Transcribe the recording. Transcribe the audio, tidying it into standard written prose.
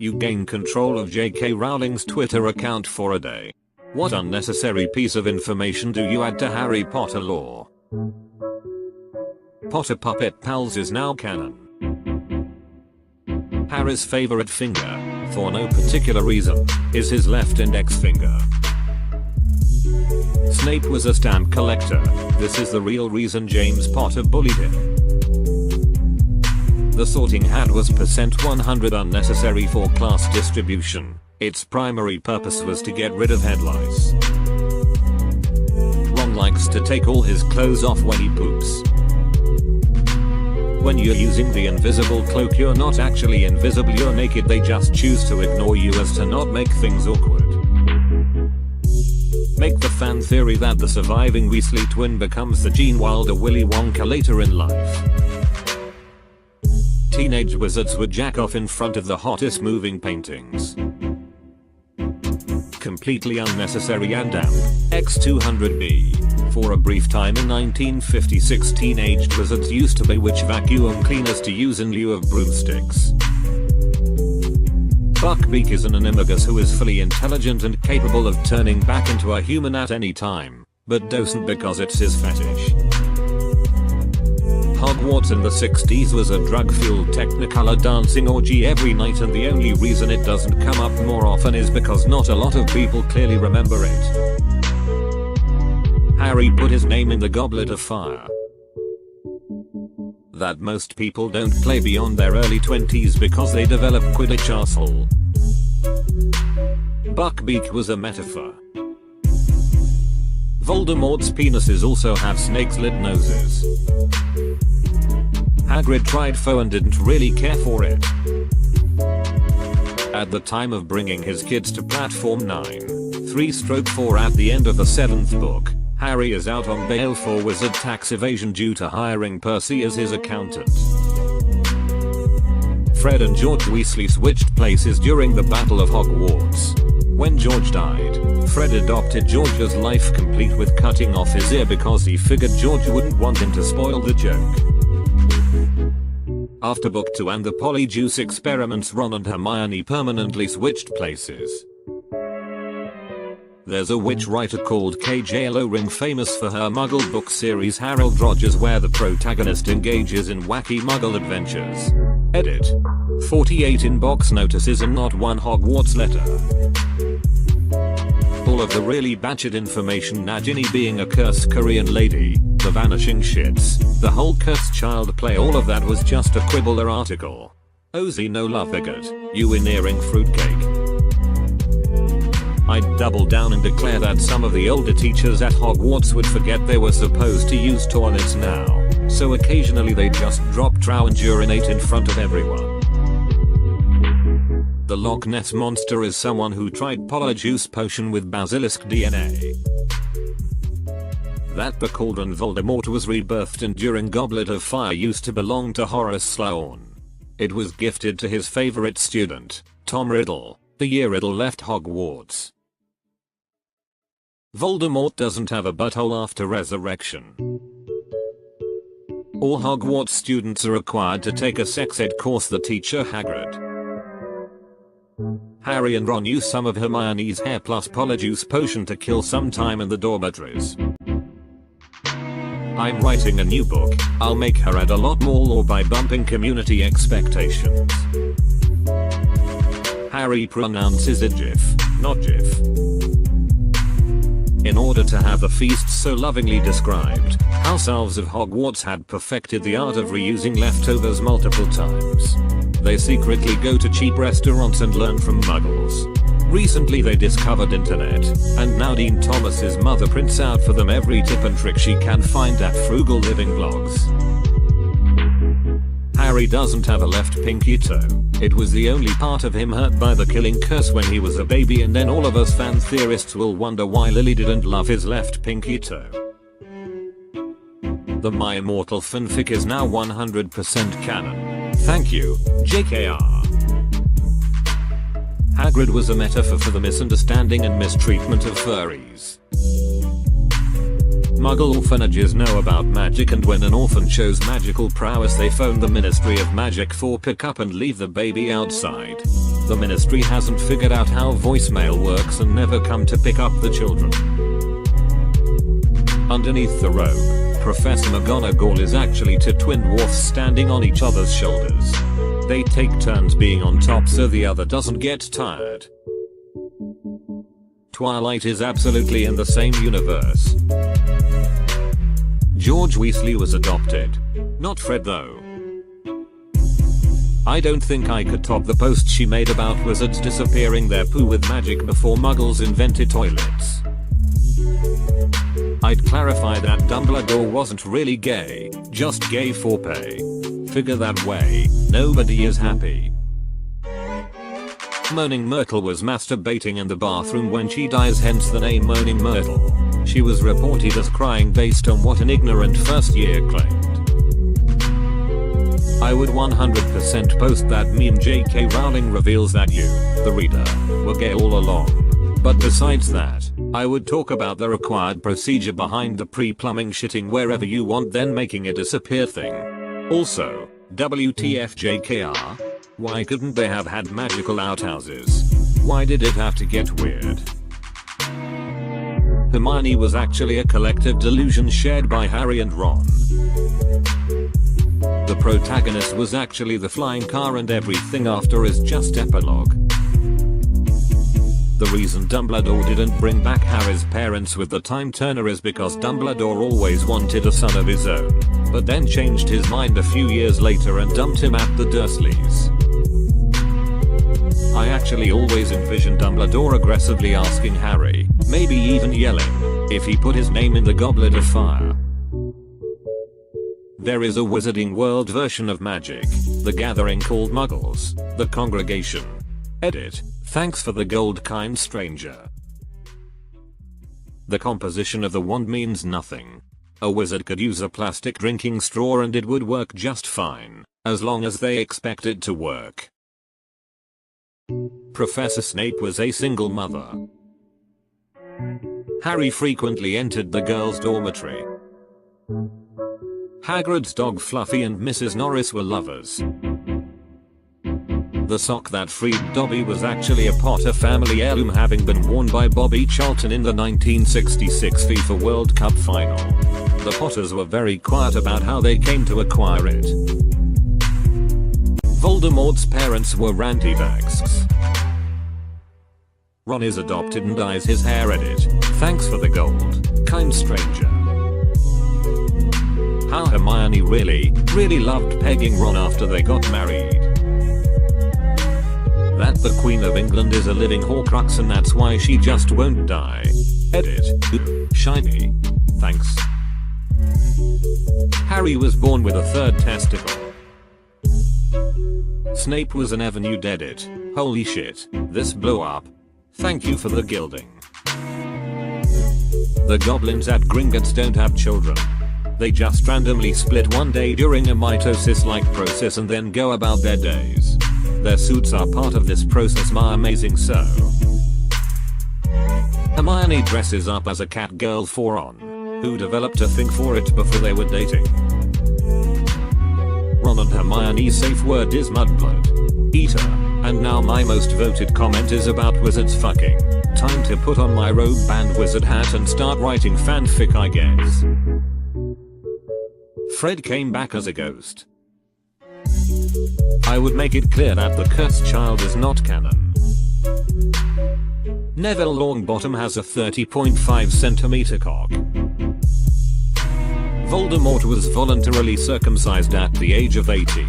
You gain control of JK Rowling's Twitter account for a day. What unnecessary piece of information do you add to Harry Potter lore? Potter Puppet Pals is now canon. Harry's favorite finger, for no particular reason, is his left index finger. Snape was a stamp collector. This is the real reason James Potter bullied him. The sorting hat was %100 unnecessary for class distribution. Its primary purpose was to get rid of head lice. Ron likes to take all his clothes off when he poops. When you're using the invisible cloak, you're not actually invisible, you're naked. They just choose to ignore you as to not make things awkward. Make the fan theory that the surviving Weasley twin becomes the Gene Wilder Willy Wonka later in life. Teenage wizards would jack off in front of the hottest moving paintings. Completely unnecessary and damp. X200B. For a brief time in 1956, teenage wizards used to bewitch vacuum cleaners to use in lieu of broomsticks. Buckbeak is an animagus who is fully intelligent and capable of turning back into a human at any time, but doesn't because it's his fetish. Hogwarts in the 60s was a drug-fueled technicolor dancing orgy every night, and the only reason it doesn't come up more often is because not a lot of people clearly remember it. Harry put his name in the Goblet of Fire. That most people don't play beyond their early 20s because they develop Quidditch arsehole. Buckbeak was a metaphor. Voldemort's penises also have snake-slit noses. Hagrid tried faux and didn't really care for it. At the time of bringing his kids to platform 9, 3/4 at the end of the 7th book, Harry is out on bail for wizard tax evasion due to hiring Percy as his accountant. Fred and George Weasley switched places during the Battle of Hogwarts. When George died, Fred adopted George's life, complete with cutting off his ear because he figured George wouldn't want him to spoil the joke. After Book 2 and the Polyjuice experiments, Ron and Hermione permanently switched places. There's a witch writer called JK Rowling, famous for her Muggle book series Harold Rogers, where the protagonist engages in wacky Muggle adventures. Edit. 48 inbox notices and not one Hogwarts letter. All of the really batshit information, Nagini being a cursed Korean lady, the vanishing shits, the whole cursed child play, all of that was just a Quibbler article. Ozzy no love bigot, you veneering fruitcake. I'd double down and declare that some of the older teachers at Hogwarts would forget they were supposed to use toilets now, so occasionally they just drop trow and urinate in front of everyone. The Loch Ness Monster is someone who tried Polyjuice potion with basilisk DNA. That Bacaldron Voldemort was rebirthed and during Goblet of Fire used to belong to Horace Sloane. It was gifted to his favorite student, Tom Riddle, the year Riddle left Hogwarts. Voldemort doesn't have a butthole after resurrection. All Hogwarts students are required to take a sex ed course. The teacher Hagrid. Harry and Ron use some of Hermione's hair plus Polyjuice potion to kill some time in the dormitories. I'm writing a new book. I'll make her add a lot more lore by bumping community expectations. Harry pronounces it Jif, not Jif. In order to have the feast so lovingly described, House Elves of Hogwarts had perfected the art of reusing leftovers multiple times. They secretly go to cheap restaurants and learn from muggles. Recently they discovered internet, and now Dean Thomas's mother prints out for them every tip and trick she can find at Frugal Living blogs. Harry doesn't have a left pinky toe. It was the only part of him hurt by the killing curse when he was a baby, and then all of us fan theorists will wonder why Lily didn't love his left pinky toe. The My Immortal fanfic is now 100% canon. Thank you, JKR. Hagrid was a metaphor for the misunderstanding and mistreatment of furries. Muggle orphanages know about magic, and when an orphan shows magical prowess they phone the Ministry of Magic for pickup and leave the baby outside. The ministry hasn't figured out how voicemail works and never come to pick up the children. Underneath the robe, Professor McGonagall is actually two twin dwarfs standing on each other's shoulders. They take turns being on top so the other doesn't get tired. Twilight is absolutely in the same universe. George Weasley was adopted. Not Fred though. I don't think I could top the post she made about wizards disappearing their poo with magic before muggles invented toilets. I'd clarify that Dumbledore wasn't really gay, just gay for pay. Figure that way, nobody is happy. Moaning Myrtle was masturbating in the bathroom when she dies, hence the name Moaning Myrtle. She was reported as crying based on what an ignorant first year claimed. I would 100% post that meme JK Rowling reveals that you, the reader, were gay all along. But besides that, I would talk about the required procedure behind the pre-plumbing shitting wherever you want then making it disappear thing. Also, WTF JKR? Why couldn't they have had magical outhouses? Why did it have to get weird? Hermione was actually a collective delusion shared by Harry and Ron. The protagonist was actually the flying car and everything after is just epilogue. The reason Dumbledore didn't bring back Harry's parents with the time turner is because Dumbledore always wanted a son of his own, but then changed his mind a few years later and dumped him at the Dursleys. I actually always envisioned Dumbledore aggressively asking Harry, maybe even yelling, if he put his name in the Goblet of Fire. There is a Wizarding World version of magic, the Gathering called Muggles, the Congregation. Edit. Thanks for the gold, kind stranger. The composition of the wand means nothing. A wizard could use a plastic drinking straw and it would work just fine, as long as they expect it to work. Professor Snape was a single mother. Harry frequently entered the girls' dormitory. Hagrid's dog Fluffy and Mrs. Norris were lovers. The sock that freed Dobby was actually a Potter family heirloom, having been worn by Bobby Charlton in the 1966 FIFA World Cup final. The Potters were very quiet about how they came to acquire it. Voldemort's parents were anti-vaxxers. Ron is adopted and dyes his hair. Edit. Thanks for the gold, kind stranger. How Hermione really loved pegging Ron after they got married. That the Queen of England is a living Horcrux and that's why she just won't die. Edit. Shiny. Thanks. Harry was born with a third testicle. Snape was an Avenue Edit. Holy shit, this blew up. Thank you for the gilding. The goblins at Gringotts don't have children. They just randomly split one day during a mitosis-like process and then go about their days. Their suits are part of this process. My amazing so. Hermione dresses up as a cat girl for Ron, who developed a thing for it before they were dating. Ron and Hermione's safe word is mudblood. Eater. And now my most voted comment is about wizards fucking. Time to put on my robe and wizard hat and start writing fanfic, I guess. Fred came back as a ghost. I would make it clear that the cursed child is not canon. Neville Longbottom has a 30.5cm cock. Voldemort was voluntarily circumcised at the age of 80.